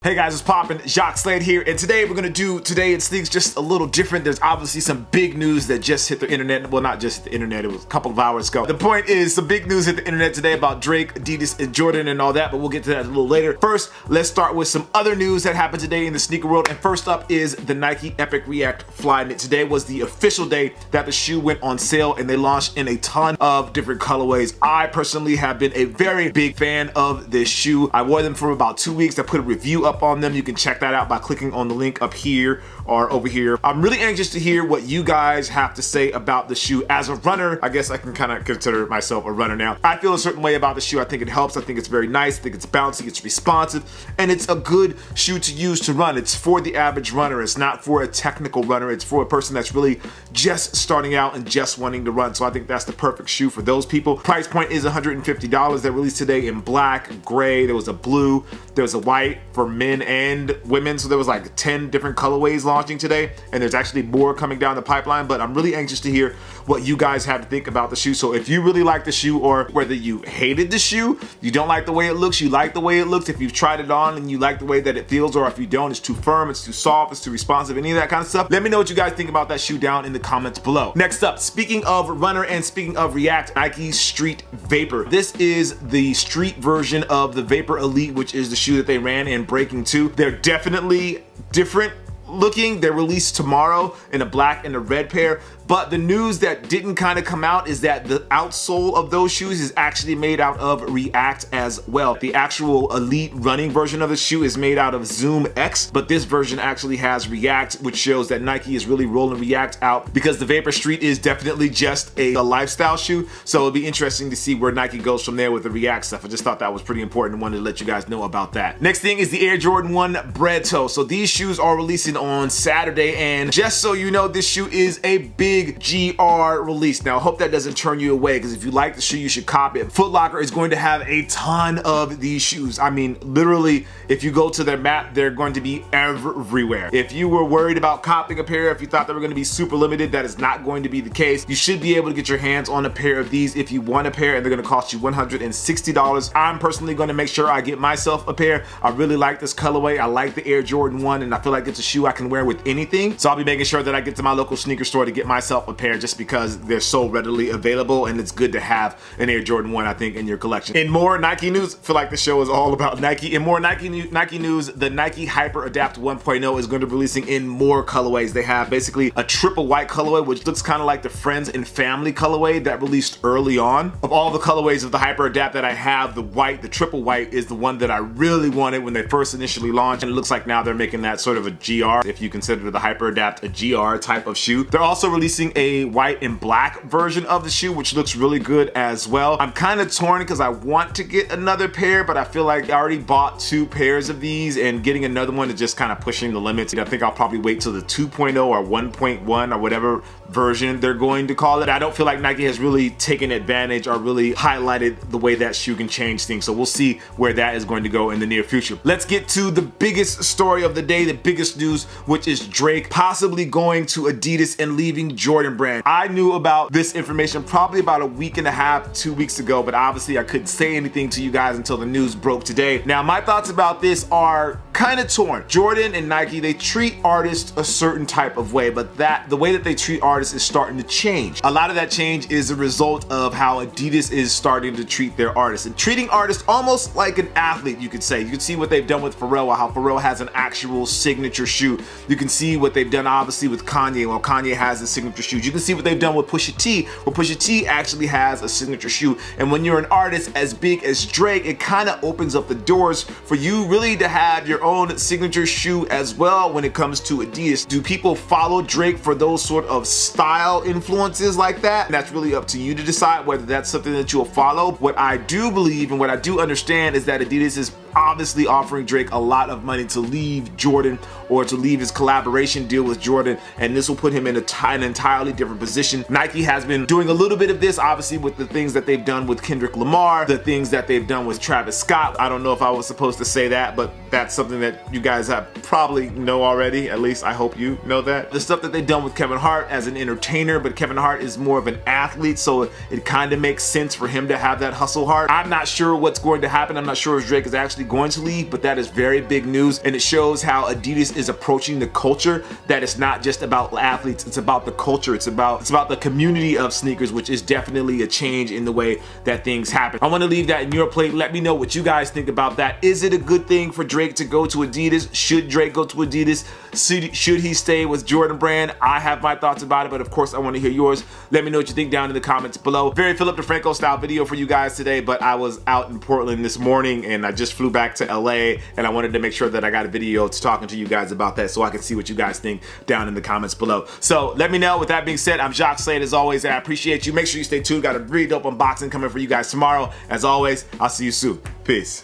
Hey guys, it's poppin', Jacques Slade here, and today we're gonna do Today in Sneaks just a little different. There's obviously some big news that just hit the internet. Well, not just hit the internet, it was a couple of hours ago. The point is, some big news hit the internet today about Drake, Adidas, and Jordan and all that, but we'll get to that a little later. First, let's start with some other news that happened today in the sneaker world, and first up is the Nike Epic React Flyknit. Today was the official day that the shoe went on sale, and they launched in a ton of different colorways. I personally have been a very big fan of this shoe. I wore them for about 2 weeks. I put a review up on them. You can check that out by clicking on the link up here or over here. I'm really anxious to hear what you guys have to say about the shoe. As a runner, I guess I can kind of consider myself a runner now. I feel a certain way about the shoe. I think it helps. I think it's very nice. I think it's bouncy, it's responsive, and it's a good shoe to use to run. It's for the average runner. It's not for a technical runner. It's for a person that's really just starting out and just wanting to run. So I think that's the perfect shoe for those people. Price point is $150. They released today in black, gray, there was a blue, there was a white for men and women. So there was like 10 different colorways launching today, and there's actually more coming down the pipeline, but I'm really anxious to hear what you guys have to think about the shoe. So if you really like the shoe, or whether you hated the shoe, you don't like the way it looks, you like the way it looks, if you've tried it on and you like the way that it feels, or if you don't, it's too firm, it's too soft, it's too responsive, any of that kind of stuff, let me know what you guys think about that shoe down in the comments below. Next up, speaking of runner and speaking of React, Nike Street Vapor. This is the street version of the Vapor Elite, which is the shoe that they ran in Breaking 2. They're definitely different looking. They're released tomorrow in a black and a red pair, but the news that didn't kind of come out is that the outsole of those shoes is actually made out of React as well. The actual elite running version of the shoe is made out of Zoom X, but this version actually has React, which shows that Nike is really rolling React out, because the Vapor Street is definitely just a lifestyle shoe. So it'll be interesting to see where Nike goes from there with the React stuff. I just thought that was pretty important and wanted to let you guys know about that. Next thing is the Air Jordan 1 Bread Toe. So these shoes are releasing on Saturday, and just so you know, this shoe is a big GR release. Now I hope that doesn't turn you away, because if you like the shoe, you should cop it. Foot Locker is going to have a ton of these shoes. I mean, literally, if you go to their map, they're going to be everywhere. If you were worried about copping a pair, if you thought they were going to be super limited, that is not going to be the case. You should be able to get your hands on a pair of these if you want a pair, and they're going to cost you $160. I'm personally going to make sure I get myself a pair. I really like this colorway. I like the Air Jordan 1, and I feel like it's a shoe I can wear with anything. So I'll be making sure that I get to my local sneaker store to get myself a pair, just because they're so readily available, and it's good to have an Air Jordan 1, I think, in your collection. In more Nike news, I feel like the show is all about Nike. In more Nike news, the Nike HyperAdapt 1.0 is going to be releasing in more colorways. They have basically a triple white colorway, which looks kind of like the Friends and Family colorway that released early on. Of all the colorways of the HyperAdapt that I have, the triple white is the one that I really wanted when they first initially launched, and it looks like now they're making that sort of a GR, if you consider the HyperAdapt a GR type of shoe. They're also releasing a white and black version of the shoe, which looks really good as well. I'm kind of torn because I want to get another pair, but I feel like I already bought 2 pairs of these, and getting another one is just kind of pushing the limits. I think I'll probably wait till the 2.0 or 1.1 or whatever version they're going to call it. I don't feel like Nike has really taken advantage or really highlighted the way that shoe can change things. So we'll see where that is going to go in the near future. Let's get to the biggest story of the day, the biggest news, which is Drake possibly going to Adidas and leaving Jordan brand. I knew about this information probably about a week and a half, 2 weeks ago, but obviously I couldn't say anything to you guys until the news broke today. Now my thoughts about this are kind of torn. Jordan and Nike, they treat artists a certain type of way, but the way that they treat artists is starting to change. A lot of that change is a result of how Adidas is starting to treat their artists, and treating artists almost like an athlete, you could say. You can see what they've done with Pharrell, how Pharrell has an actual signature shoe. You can see what they've done obviously with Kanye, well, Kanye has a signature shoes. You can see what they've done with Pusha T, where Pusha T actually has a signature shoe. And when you're an artist as big as Drake, it kind of opens up the doors for you really to have your own signature shoe as well when it comes to Adidas. Do people follow Drake for those sort of style influences like that? And that's really up to you to decide whether that's something that you'll follow. What I do believe and what I do understand is that Adidas is obviously offering Drake a lot of money to leave Jordan, or to leave his collaboration deal with Jordan, and this will put him in an entirely different position. Nike has been doing a little bit of this, obviously, with the things that they've done with Kendrick Lamar, the things that they've done with Travis Scott. I don't know if I was supposed to say that, but that's something that you guys have probably know already, at least I hope you know that. The stuff that they've done with Kevin Hart as an entertainer, but Kevin Hart is more of an athlete, so it kind of makes sense for him to have that hustle heart. I'm not sure what's going to happen. I'm not sure if Drake is actually going to leave, but that is very big news, and it shows how Adidas is approaching the culture, that it's not just about athletes, it's about the culture, it's about the community of sneakers, which is definitely a change in the way that things happen. I want to leave that in your plate. Let me know what you guys think about that. Is it a good thing for Drake to go to Adidas? Should Drake go to Adidas? Should he stay with Jordan Brand? I have my thoughts about it, but of course I want to hear yours. Let me know what you think down in the comments below. Very Philip DeFranco style video for you guys today, but I was out in Portland this morning and I just flew back to LA, and I wanted to make sure that I got a video talking to you guys about that so I can see what you guys think down in the comments below. So let me know. With that being said, I'm Jacques Slade as always, and I appreciate you. Make sure you stay tuned. Got a really dope unboxing coming for you guys tomorrow. As always, I'll see you soon. Peace.